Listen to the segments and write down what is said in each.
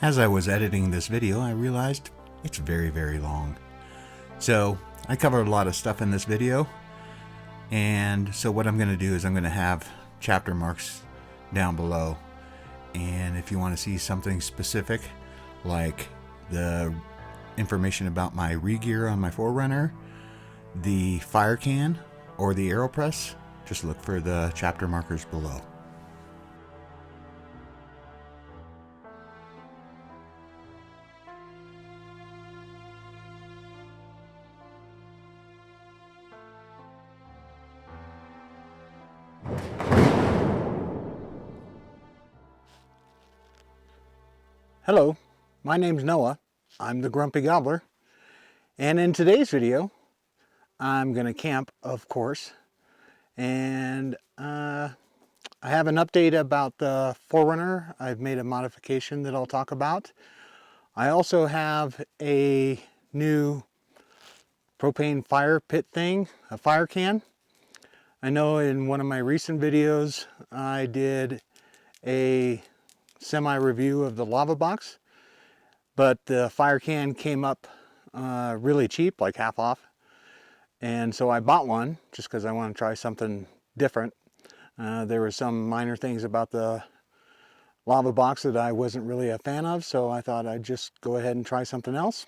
As I was editing this video, I realized it's very, very long. So I covered a lot of stuff in this video. And so what I'm going to do is I'm going to have chapter marks down below. And if you want to see something specific, like the information about my re-gear on my 4Runner, the FireCan, or the AeroPress, just look for the chapter markers below. Hello, my name's Noah. I'm the Grumpy Gobbler. And in today's video, I'm going to camp, of course. And I have an update about the 4Runner. I've made a modification that I'll talk about. I also have a new propane fire pit thing, a fire can. I know in one of my recent videos, I did a semi-review of the lava box, but the fire can came up really cheap, like half off. And so I bought one just because I want to try something different. There were some minor things about the lava box that I wasn't really a fan of, so I thought I'd just go ahead and try something else,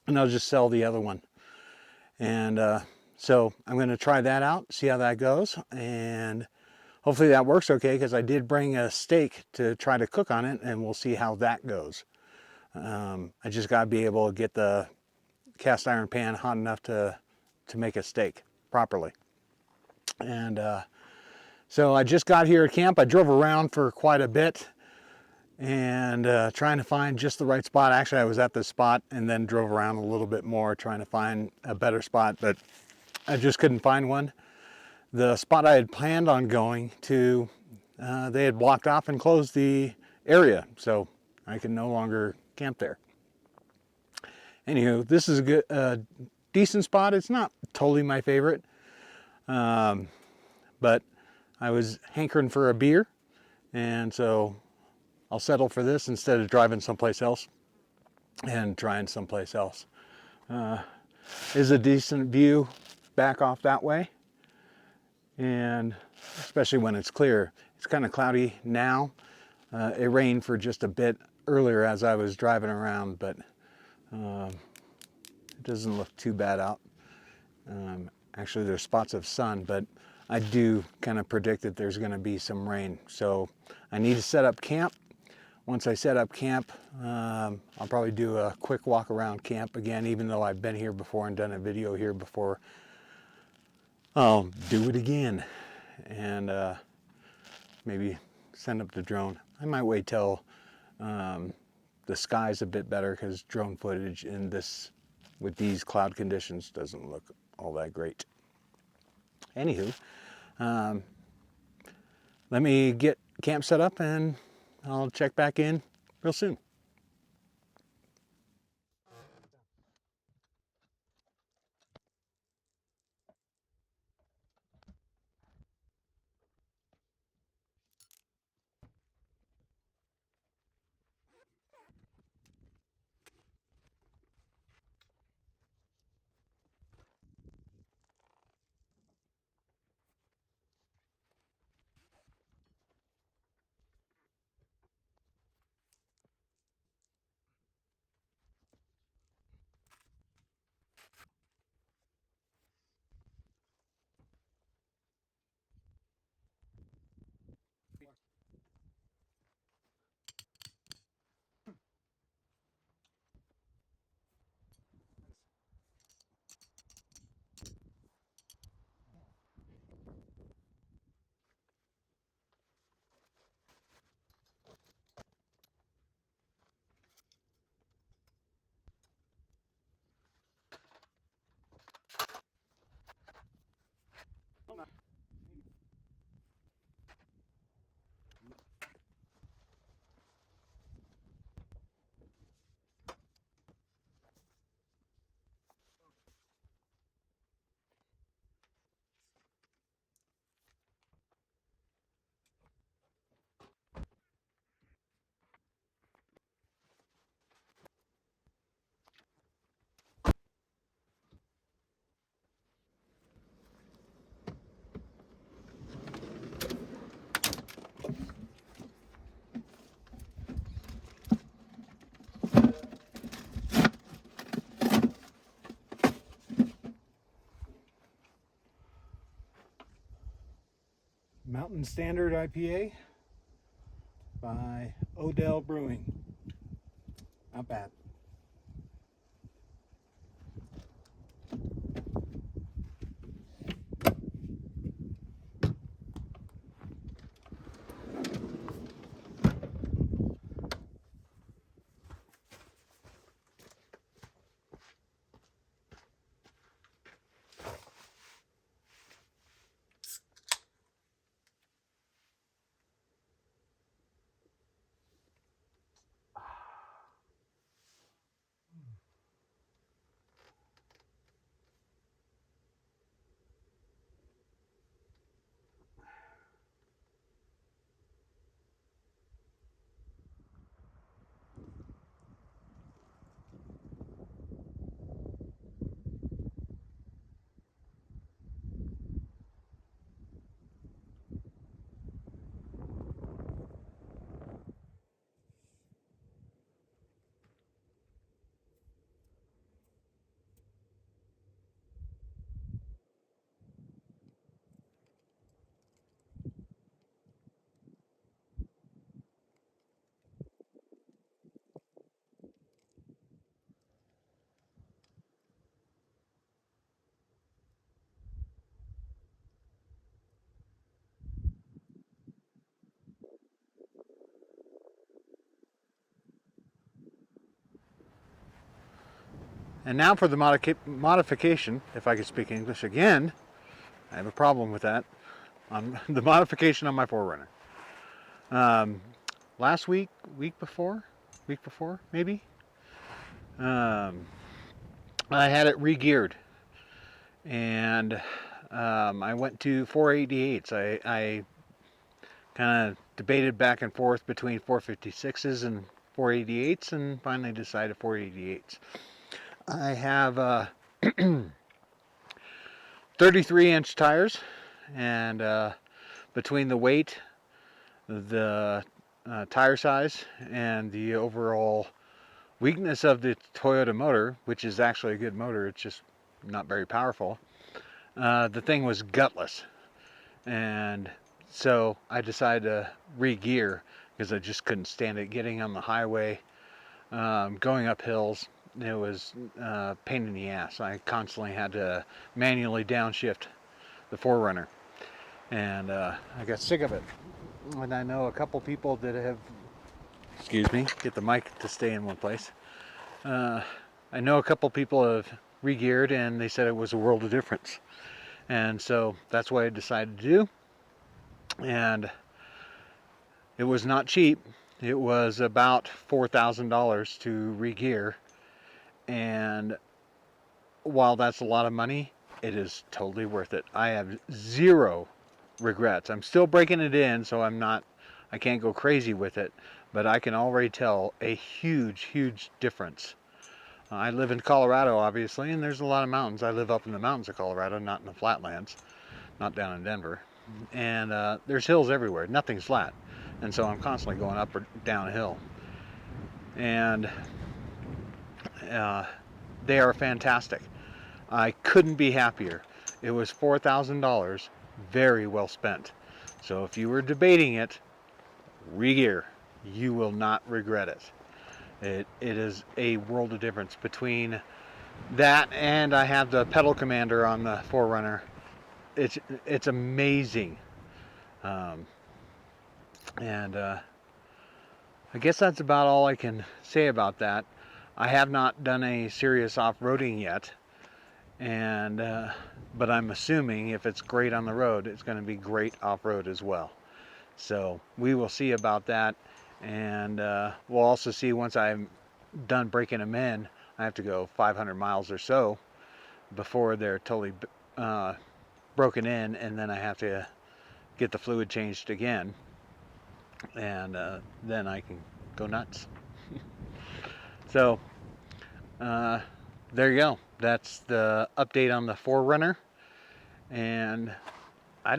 and I'll just sell the other one. And so I'm going to try that out, see how that goes, and hopefully that works okay, because I did bring a steak to try to cook on it, and we'll see how that goes. I just got to be able to get the cast iron pan hot enough to make a steak properly. And so I just got here at camp. I drove around for quite a bit and trying to find just the right spot. Actually, I was at this spot and then drove around a little bit more trying to find a better spot, but I just couldn't find one. The spot I had planned on going to, they had blocked off and closed the area, so I can no longer camp there. Anywho, this is a good, decent spot. It's not totally my favorite, but I was hankering for a beer, and so I'll settle for this instead of driving someplace else and trying someplace else. Is a decent view back off that way, and especially when it's clear. It's kind of cloudy now. It rained for just a bit earlier as I was driving around, but it doesn't look too bad out. Actually, there's spots of sun, but I do kind of predict that there's going to be some rain. So I need to set up camp. Once I set up camp, I'll probably do a quick walk around camp again, even though I've been here before and done a video here before. I'll do it again and maybe send up the drone. I might wait till the sky's a bit better, because drone footage in this, with these cloud conditions, doesn't look all that great. Anywho, let me get camp set up and I'll check back in real soon. Mountain Standard IPA by Odell Brewing. Not bad. And now for the modification, if I could speak English again. I have a problem with that. The modification on my 4Runner. Last week before, maybe, I had it re-geared. And I went to 488s. I kind of debated back and forth between 456s and 488s and finally decided 488s. I have 33-inch tires, and between the weight, the tire size, and the overall weakness of the Toyota motor, which is actually a good motor, it's just not very powerful, the thing was gutless. And so I decided to re-gear because I just couldn't stand it getting on the highway, going up hills. It was a pain in the ass. I constantly had to manually downshift the 4Runner, and I got sick of it. And I know a couple people that have, excuse me, get the mic to stay in one place. I know a couple people have re-geared and they said it was a world of difference. And so that's what I decided to do. And it was not cheap. It was about $4,000 to re-gear. And while that's a lot of money, it is totally worth it. I have zero regrets. I'm still breaking it in, so I can't go crazy with it, but I can already tell a huge difference. I live in Colorado, obviously, and there's a lot of mountains. I live up in the mountains of Colorado, not in the flatlands, not down in Denver. And there's hills everywhere. Nothing's flat. And so I'm constantly going up or down a hill. And they are fantastic. I couldn't be happier. It was $4,000, very well spent. So if you were debating it, re-gear. You will not regret it. It is a world of difference between that and I have the pedal commander on the 4Runner. It's amazing. And I guess that's about all I can say about that. I have not done a serious off-roading yet, and but I'm assuming if it's great on the road, it's going to be great off-road as well. So we will see about that, and we'll also see once I'm done breaking them in. I have to go 500 miles or so before they're totally broken in, and then I have to get the fluid changed again, and then I can go nuts. So there you go. That's the update on the 4Runner, and I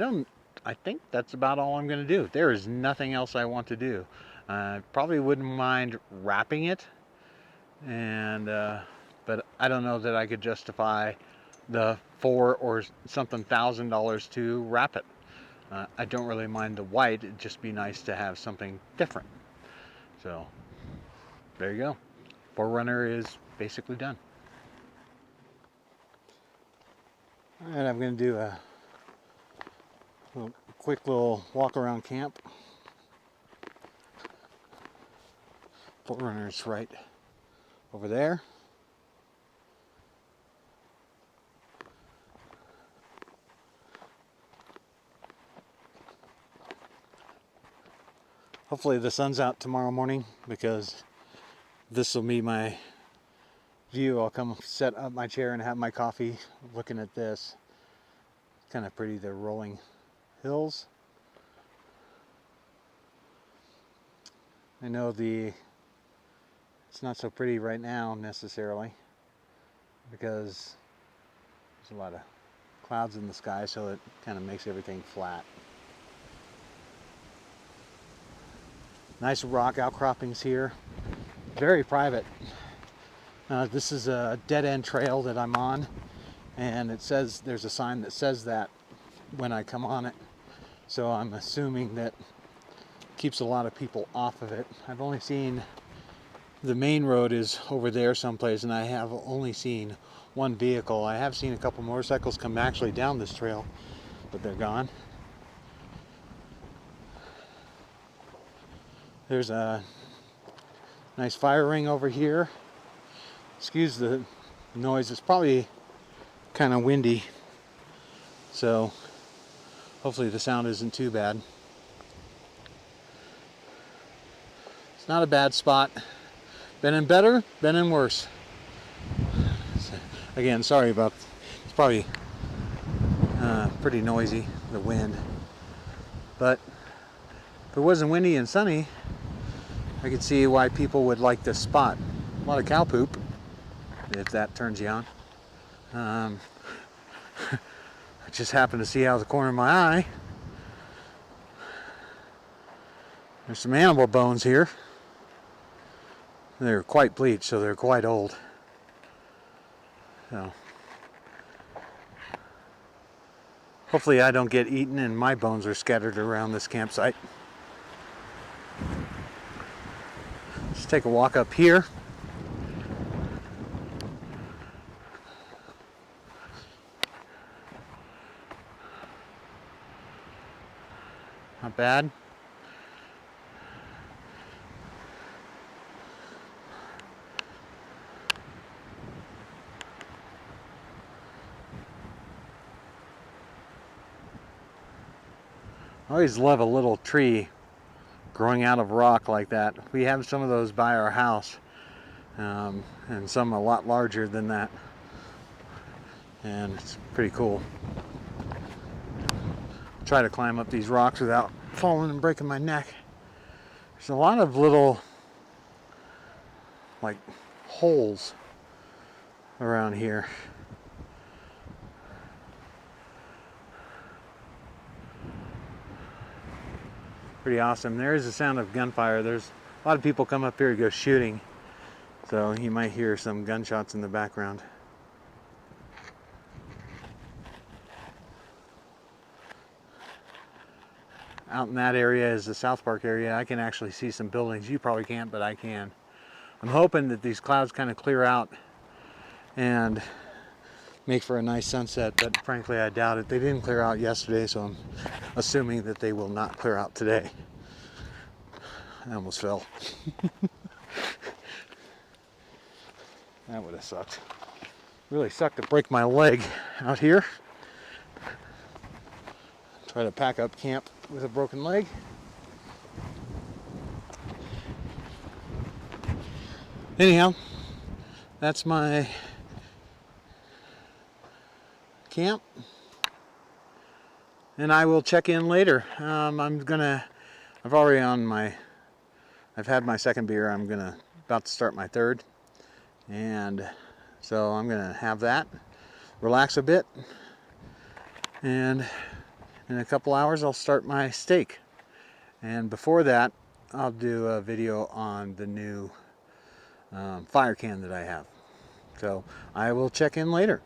think that's about all I'm going to do. There is nothing else I want to do. I probably wouldn't mind wrapping it, and but I don't know that I could justify the $4,000 or something to wrap it. I don't really mind the white. It'd just be nice to have something different. So there you go. Forerunner is basically done. All right, I'm going to do a quick little walk around camp. Forerunner's right over there. Hopefully the sun's out tomorrow morning, because this will be my view. I'll come set up my chair and have my coffee looking at this. Kind of pretty, the rolling hills. I know it's not so pretty right now necessarily, because there's a lot of clouds in the sky, so it kind of makes everything flat. Nice rock outcroppings here. Very private. This is a dead-end trail that I'm on, and it says, there's a sign that says that when I come on it. So I'm assuming that keeps a lot of people off of it. I've only seen, the main road is over there someplace, and I have only seen one vehicle. I have seen a couple motorcycles come actually down this trail, but they're gone. There's a nice fire ring over here. Excuse the noise, it's probably kind of windy, so hopefully the sound isn't too bad. It's not a bad spot. Been in better, been in worse. So, again, sorry about, it's probably pretty noisy, the wind. But if it wasn't windy and sunny, I could see why people would like this spot. A lot of cow poop, if that turns you on. I just happened to see out of the corner of my eye. There's some animal bones here. They're quite bleached, so they're quite old. So hopefully I don't get eaten and my bones are scattered around this campsite. Let's take a walk up here. Not bad. I always love a little tree growing out of rock like that. We have some of those by our house, and some a lot larger than that, and it's pretty cool. Try to climb up these rocks without falling and breaking my neck. There's a lot of little like holes around here. Pretty awesome. There is a sound of gunfire. There's a lot of people come up here to go shooting, so you might hear some gunshots in the background. Out in that area is the South Park area. I can actually see some buildings. You probably can't, but I can. I'm hoping that these clouds kind of clear out and make for a nice sunset, but frankly I doubt it. They didn't clear out yesterday, so I'm assuming that they will not clear out today. I almost fell. That would have sucked. Really sucked to break my leg out here. Try to pack up camp with a broken leg. Anyhow, that's my camp, and I will check in later. I've had my second beer. I'm about to start my third, and so I'm gonna have that, relax a bit, and in a couple hours I'll start my steak. And before that, I'll do a video on the new FireCan that I have. So I will check in later.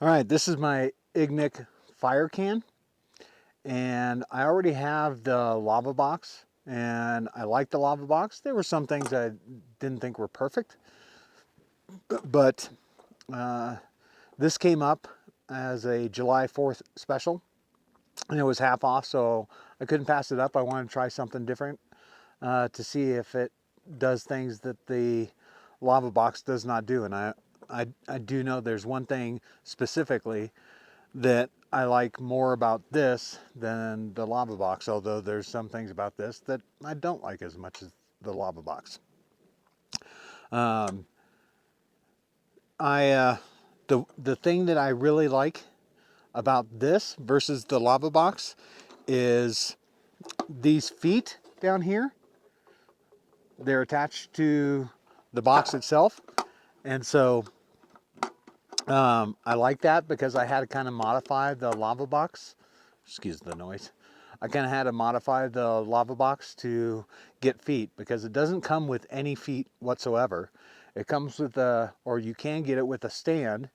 All right, this is my Ignik FireCan, and I already have the lava box, and I like the lava box. There were some things I didn't think were perfect, but this came up as a July 4th special, and it was half off, so I couldn't pass it up. I wanted to try something different to see if it does things that the lava box does not do. And I do know there's one thing specifically that I like more about this than the lava box, although there's some things about this that I don't like as much as the lava box. The thing that I really like about this versus the lava box is these feet down here. They're attached to the box itself, and so I like that because I had to kind of modify the lava box. Excuse the noise. I kind of had to modify the lava box to get feet because it doesn't come with any feet whatsoever. It comes with or you can get it with a stand,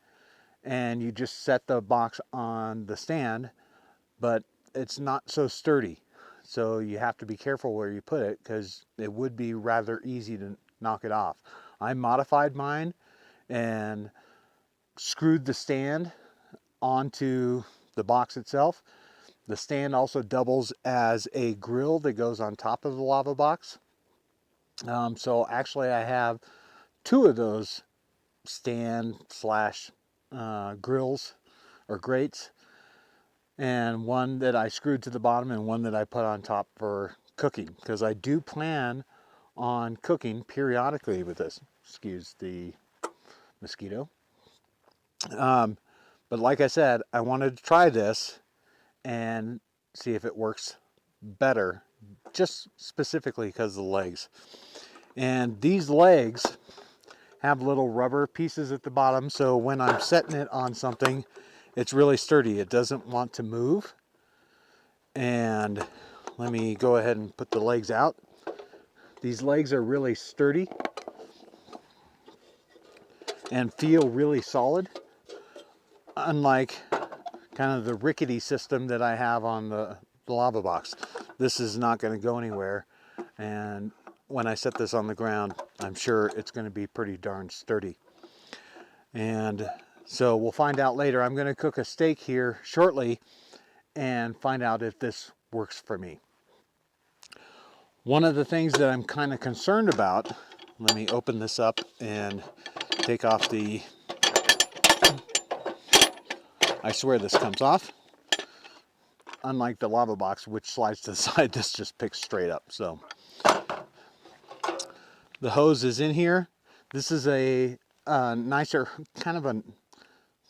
and you just set the box on the stand, but it's not so sturdy. So you have to be careful where you put it because it would be rather easy to knock it off. I modified mine and screwed the stand onto the box itself. The stand also doubles as a grill that goes on top of the lava box. So actually I have two of those stand slash grills or grates, and one that I screwed to the bottom and one that I put on top for cooking, because I do plan on cooking periodically with this. Excuse the mosquito. But like I said, I wanted to try this and see if it works better, just specifically because of the legs. And these legs have little rubber pieces at the bottom, so when I'm setting it on something, it's really sturdy. It doesn't want to move. And let me go ahead and put the legs out. These legs are really sturdy and feel really solid, unlike kind of the rickety system that I have on the lava box. This is not going to go anywhere, and when I set this on the ground, I'm sure it's going to be pretty darn sturdy. And so we'll find out later. I'm going to cook a steak here shortly and find out if this works for me. One of the things that I'm kind of concerned about, let me open this up and take off the, I swear this comes off. Unlike the lava box, which slides to the side, this just picks straight up. So the hose is in here. This is a nicer, kind of a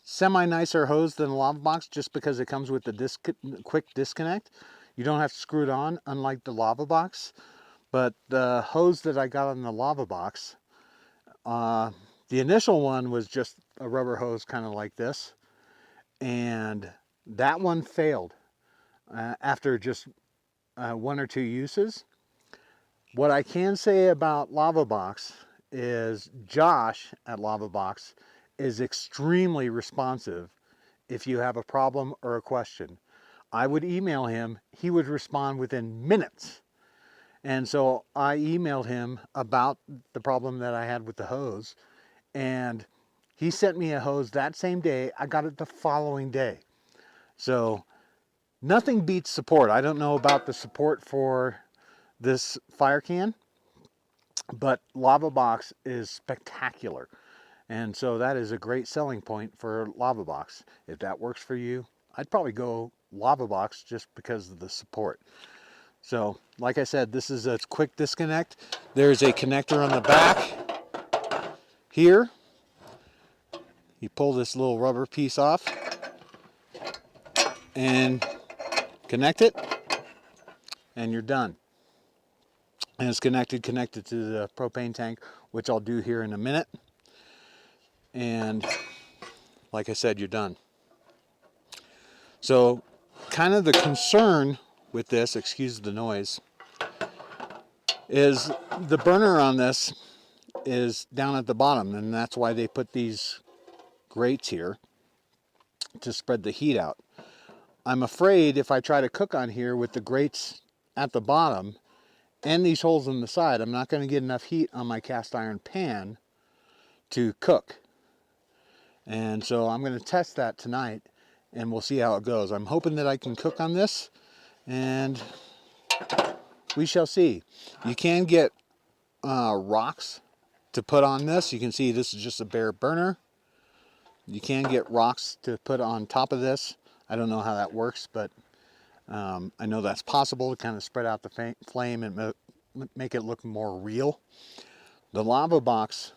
semi-nicer hose than the lava box, just because it comes with the quick disconnect. You don't have to screw it on, unlike the lava box. But the hose that I got on the lava box, the initial one was just a rubber hose kind of like this, and that one failed after just one or two uses. What I can say about lava box is Josh at lava box is extremely responsive if you have a problem or a question. I would email him, he would respond within minutes. And so I emailed him about the problem that I had with the hose, and he sent me a hose that same day. I got it the following day. So nothing beats support. I don't know about the support for this FireCan, but lava box is spectacular. And so that is a great selling point for lava box. If that works for you, I'd probably go lava box just because of the support. So like I said, this is a quick disconnect. There's a connector on the back here. You pull this little rubber piece off and connect it, and you're done. And it's connected to the propane tank, which I'll do here in a minute. And like I said, you're done. So kind of the concern with this, excuse the noise, is the burner on this is down at the bottom, and that's why they put these grates here. to spread the heat out. I'm afraid if I try to cook on here with the grates at the bottom and these holes in the side, I'm not going to get enough heat on my cast iron pan to cook. And so I'm going to test that tonight and we'll see how it goes. I'm hoping that I can cook on this, and we shall see. You can get rocks to put on this. You can see this is just a bare burner. You can get rocks to put on top of this. I don't know how that works, but I know that's possible to kind of spread out the flame and make it look more real. The lava box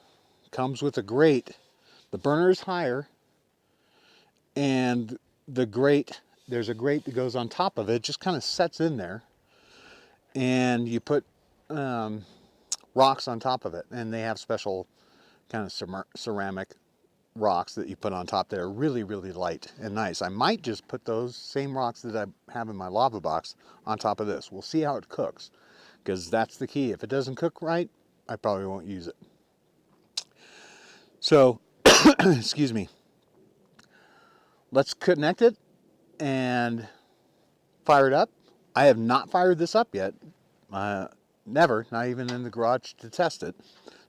comes with a grate. The burner is higher, and the grate, there's a grate that goes on top of it, just kind of sets in there, and you put rocks on top of it, and they have special kind of ceramic rocks that you put on top that are really, really light and nice. I might just put those same rocks that I have in my lava box on top of this. We'll see how it cooks, because that's the key. If it doesn't cook right, I probably won't use it. So, excuse me. Let's connect it and fire it up. I have not fired this up yet. Never, not even in the garage to test it.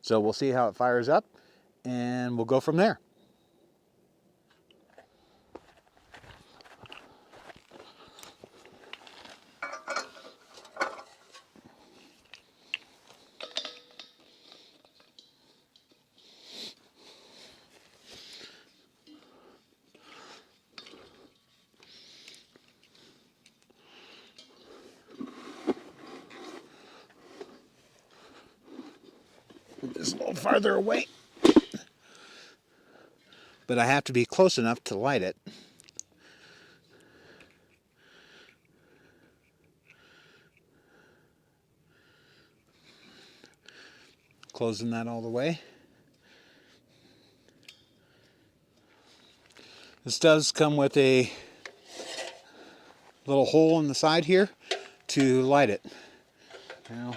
So we'll see how it fires up, and we'll go from there. Move this a little farther away, but I have to be close enough to light it. Closing that all the way. This does come with a little hole in the side here to light it. Now,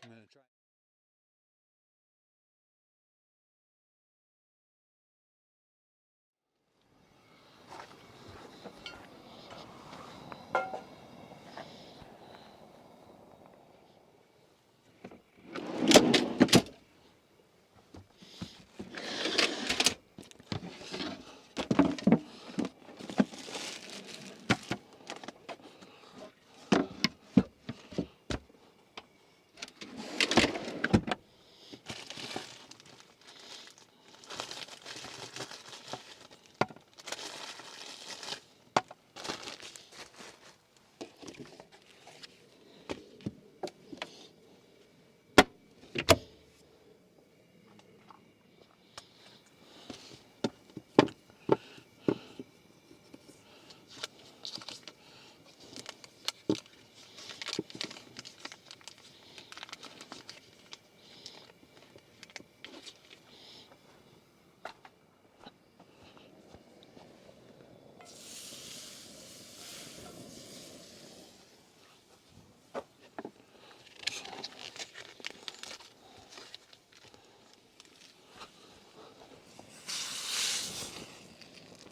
I'm going to try.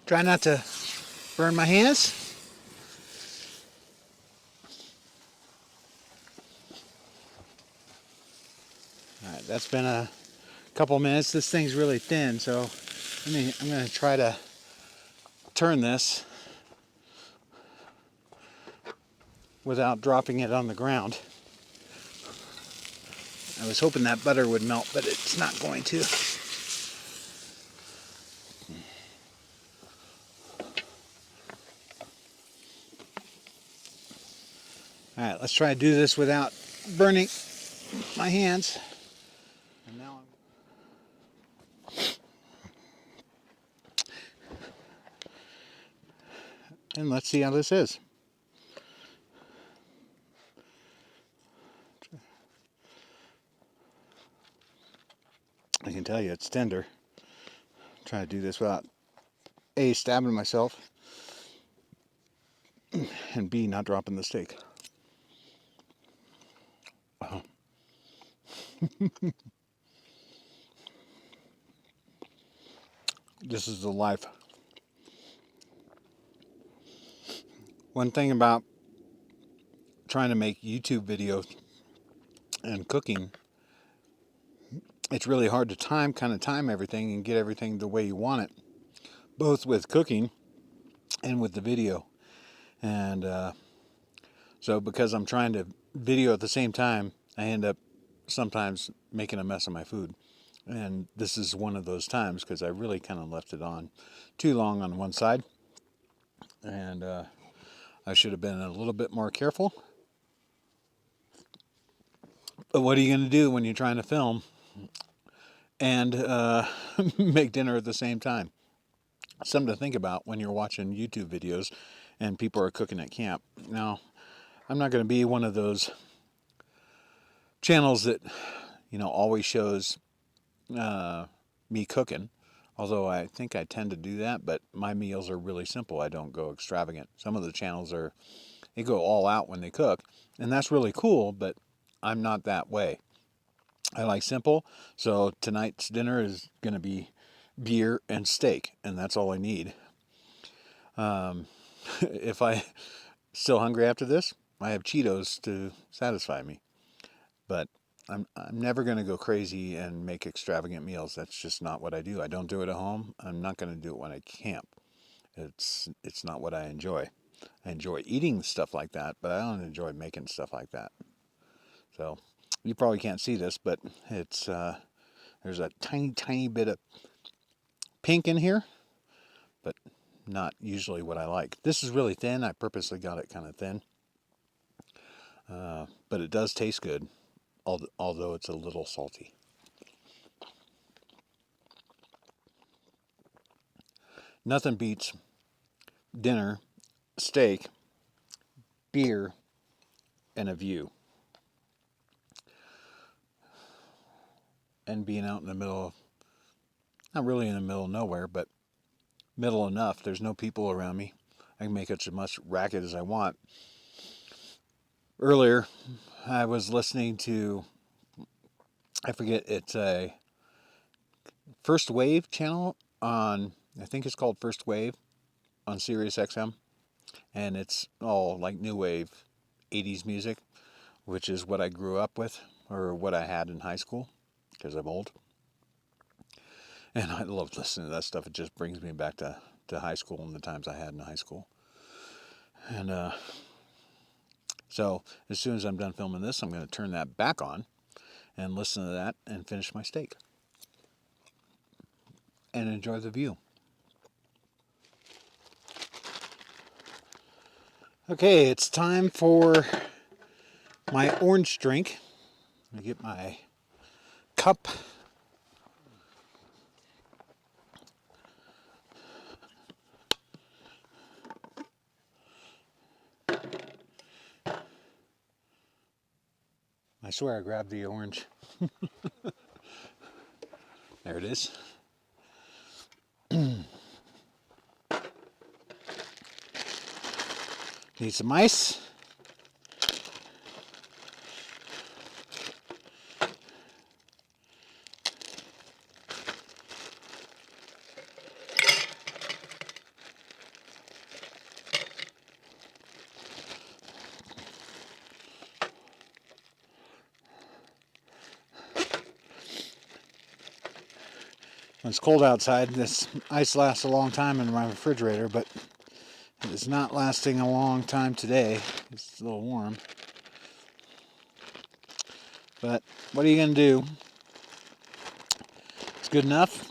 Try not to burn my hands. All right, that's been a couple minutes. This thing's really thin, so I'm going to try to turn this without dropping it on the ground. I was hoping that butter would melt, but it's not going to. All right, let's try to do this without burning my hands. And now and let's see how this is. I can tell you it's tender. Try to do this without A, stabbing myself, and B, not dropping the steak. Oh. This is the life. One thing about trying to make YouTube videos and cooking, it's really hard to time everything and get everything the way you want it, both with cooking and with the video. And so because I'm trying to video at the same time, I end up sometimes making a mess of my food. And this is one of those times because I really kind of left it on too long on one side. And I should have been a little bit more careful. But what are you going to do when you're trying to film and make dinner at the same time? Something to think about when you're watching YouTube videos and people are cooking at camp. Now, I'm not going to be one of those channels that, always shows me cooking, although I think I tend to do that, but my meals are really simple. I don't go extravagant. Some of the channels they go all out when they cook, and that's really cool, but I'm not that way. I like simple, so tonight's dinner is going to be beer and steak, and that's all I need. If I still hungry after this, I have Cheetos to satisfy me. But I'm never going to go crazy and make extravagant meals. That's just not what I do. I don't do it at home. I'm not going to do it when I camp. It's not what I enjoy. I enjoy eating stuff like that, but I don't enjoy making stuff like that. So you probably can't see this, but it's there's a tiny bit of pink in here, but not usually what I like. This is really thin. I purposely got it kind of thin, but it does taste good, although it's a little salty. Nothing beats dinner, steak, beer, and a view. And being out in the middle of, not really in the middle of nowhere, but middle enough. There's no people around me. I can make as much racket as I want. Earlier, I was listening to, I forget, it's a First Wave channel on, I think it's called First Wave on Sirius XM. And it's all like new wave 80s music, which is what I grew up with, or what I had in high school, because I'm old. And I love listening to that stuff. It just brings me back to high school and the times I had in high school. And so as soon as I'm done filming this, I'm going to turn that back on and listen to that and finish my steak. And enjoy the view. Okay, it's time for my orange drink. Let me get my cup. I swear I grabbed the orange. There it is. Need some ice. When it's cold outside, this ice lasts a long time in my refrigerator, but it is not lasting a long time today. It's a little warm. But what are you going to do? It's good enough.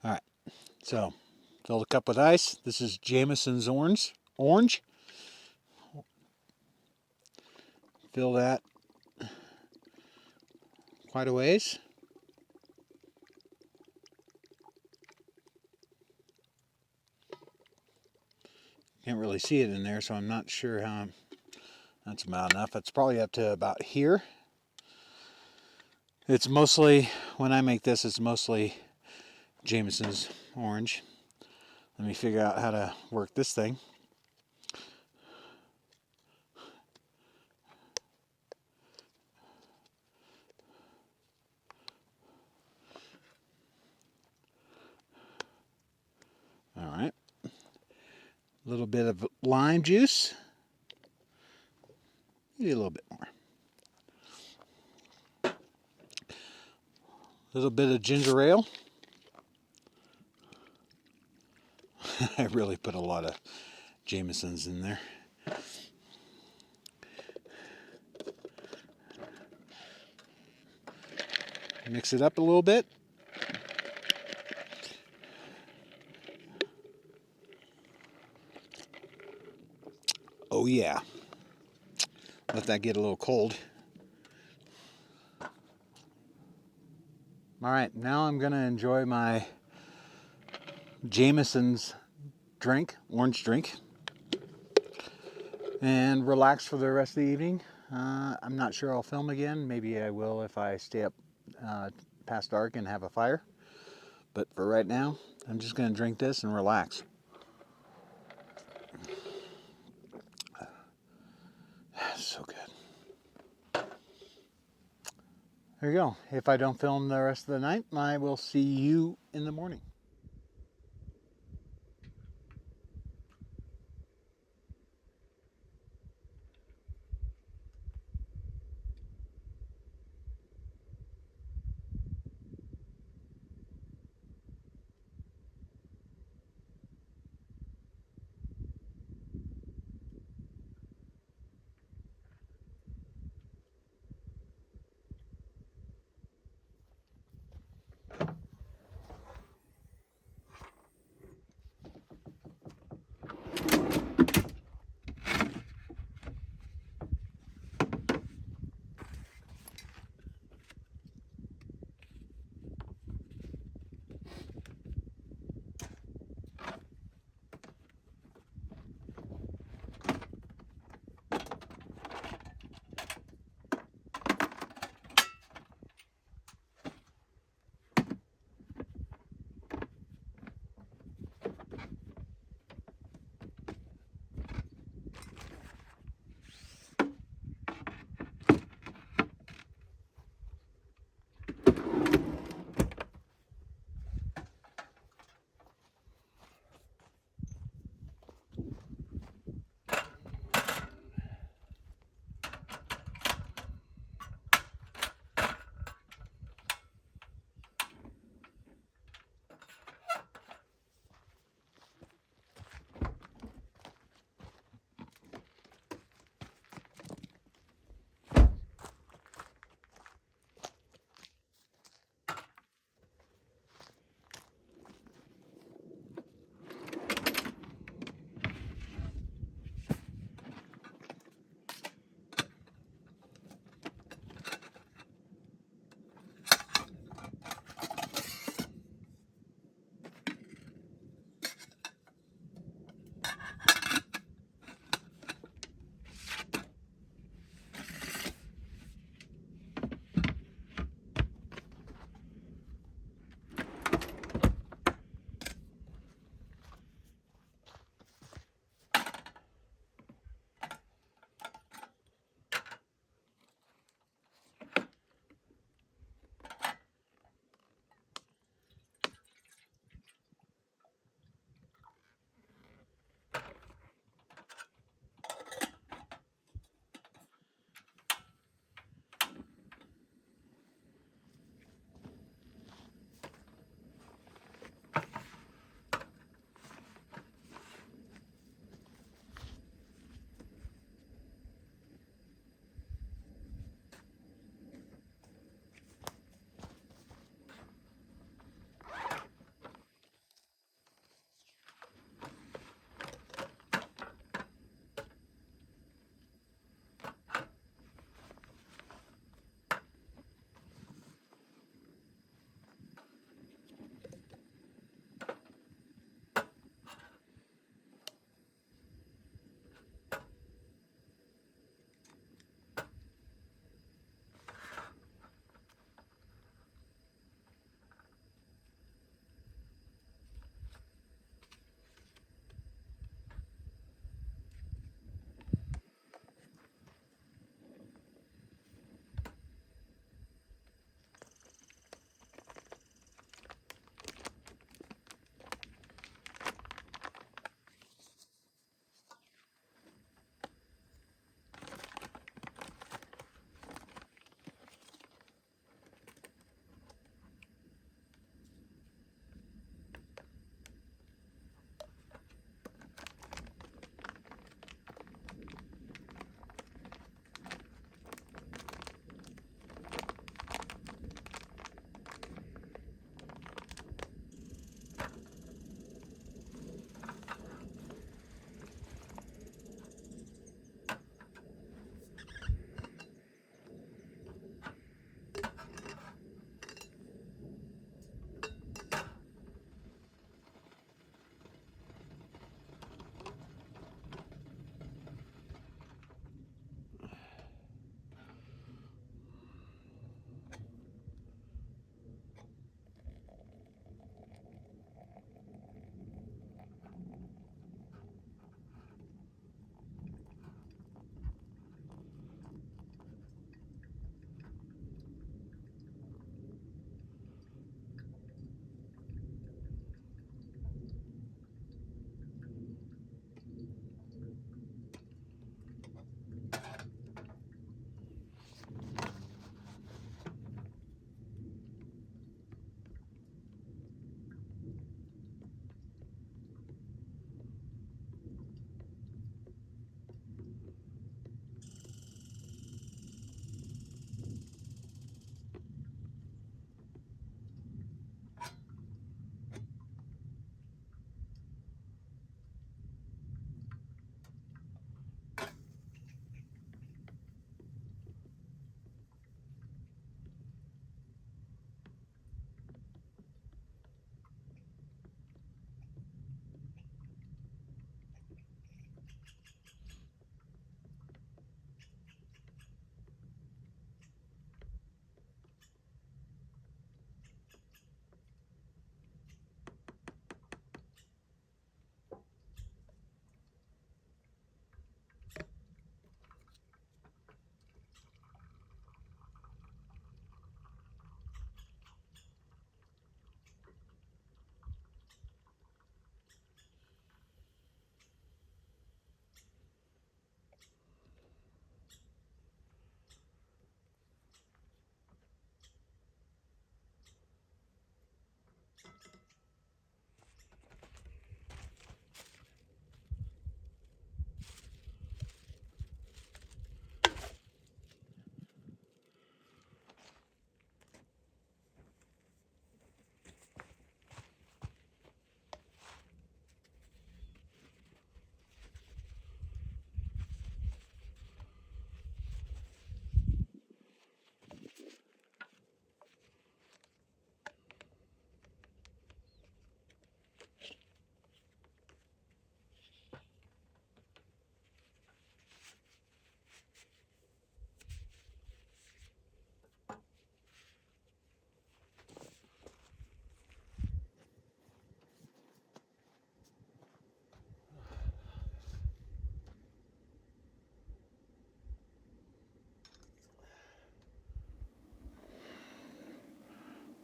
All right, so fill the cup with ice. This is Jameson's orange. Fill that quite a ways. Can't really see it in there, so I'm not sure how. That's about enough. It's probably up to about here. It's mostly, when I make this, it's mostly Jameson's orange. Let me figure out how to work this thing. little bit of lime juice. Maybe a little bit more. A little bit of ginger ale. I really put a lot of Jameson's in there. Mix it up a little bit. Oh yeah. Let that get a little cold. Alright, now I'm going to enjoy my Jameson's drink, orange drink, and relax for the rest of the evening. I'm not sure I'll film again. Maybe I will if I stay up past dark and have a fire. But for right now, I'm just going to drink this and relax. So good. There you go. If I don't film the rest of the night, I will see you in the morning.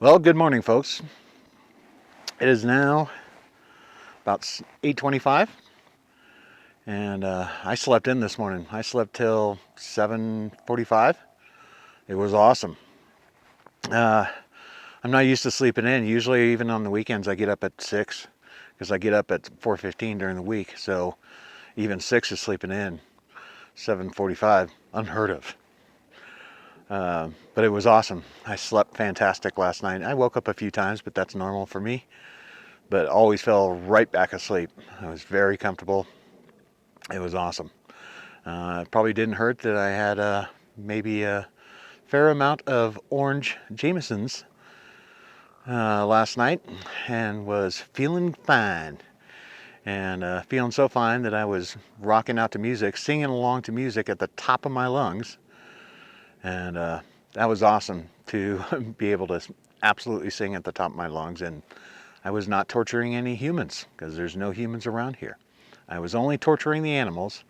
Well, good morning, folks. It is now about 8:25, and I slept in this morning. I slept till 7:45. It was awesome. Uh, I'm not used to sleeping in. Usually, even on the weekends, I get up at 6 because I get up at 4:15 during the week. So even 6 is sleeping in. 7:45, unheard of. But it was awesome. I slept fantastic last night. I woke up a few times, but that's normal for me. But always fell right back asleep. I was very comfortable. It was awesome. It probably didn't hurt that I had maybe a fair amount of orange Jamesons last night and was feeling fine. And feeling so fine that I was rocking out to music, singing along to music at the top of my lungs. And that was awesome to be able to absolutely sing at the top of my lungs. And I was not torturing any humans because there's no humans around here. I was only torturing the animals,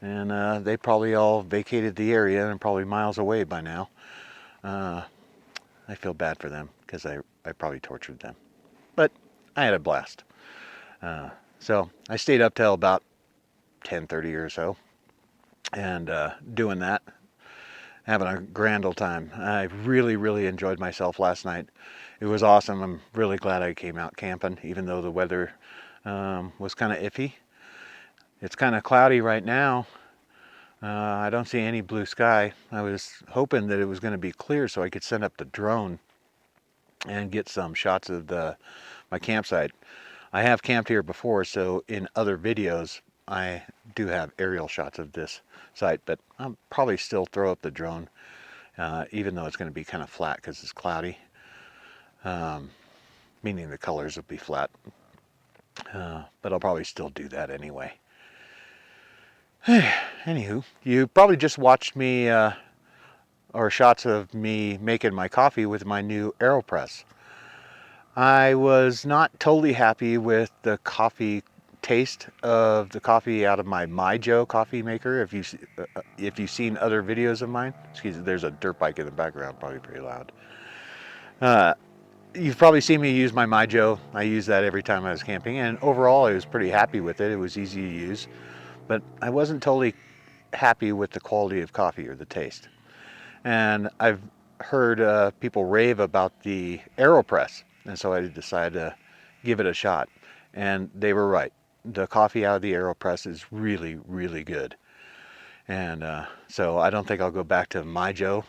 and they probably all vacated the area and probably miles away by now. I feel bad for them because I probably tortured them. But I had a blast. So I stayed up till about 10:30 or so and doing that, having a grand old time. I really, really enjoyed myself last night. It was awesome. I'm really glad I came out camping, even though the weather was kind of iffy. It's kind of cloudy right now. I don't see any blue sky. I was hoping that it was going to be clear so I could send up the drone and get some shots of my campsite. I have camped here before, so in other videos I do have aerial shots of this site, but I'll probably still throw up the drone, even though it's going to be kind of flat because it's cloudy, meaning the colors will be flat, but I'll probably still do that anyway. Anywho, you probably just watched me or shots of me making my coffee with my new AeroPress. I was not totally happy with the coffee taste of the coffee out of my MyJo coffee maker. If you've seen other videos of mine, excuse me, there's a dirt bike in the background, probably pretty loud. You've probably seen me use my MyJo. I use that every time I was camping, and overall I was pretty happy with it. It was easy to use, but I wasn't totally happy with the quality of coffee or the taste. And I've heard people rave about the AeroPress, and so I decided to give it a shot. And they were right. The coffee out of the AeroPress is really, really good. And so I don't think I'll go back to MyJo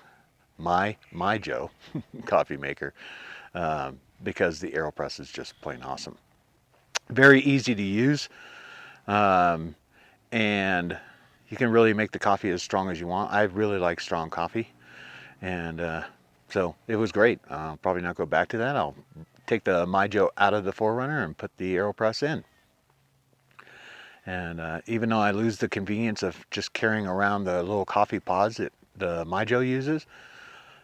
coffee maker because the AeroPress is just plain awesome. Very easy to use, and you can really make the coffee as strong as you want. I really like strong coffee. And so it was great. I'll probably not go back to that. I'll take the MyJo out of the 4Runner and put the AeroPress in. And even though I lose the convenience of just carrying around the little coffee pods that the MyJo uses,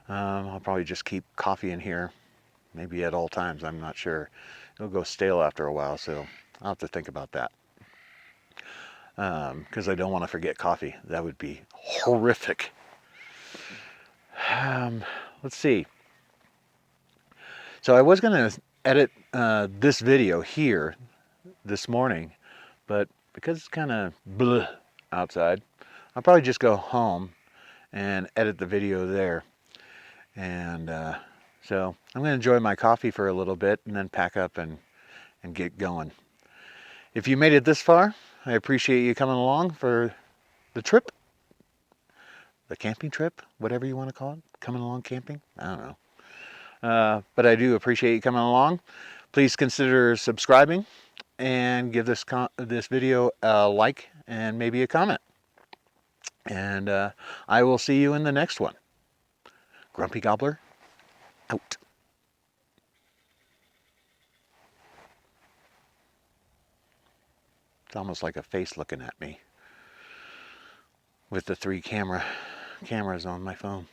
I'll probably just keep coffee in here, maybe at all times. I'm not sure. It'll go stale after a while, so I'll have to think about that. Because I don't want to forget coffee. That would be horrific. Let's see. So I was going to edit this video here this morning, but because it's kind of bleh outside, I'll probably just go home and edit the video there. And so I'm going to enjoy my coffee for a little bit and then pack up and get going. If you made it this far, I appreciate you coming along for the trip. The camping trip, whatever you want to call it. Coming along camping? I don't know. But I do appreciate you coming along. Please consider subscribing and give this video a like and maybe a comment. And I will see you in the next one. Grumpy Gobbler, out. It's almost like a face looking at me with the 3 cameras on my phone.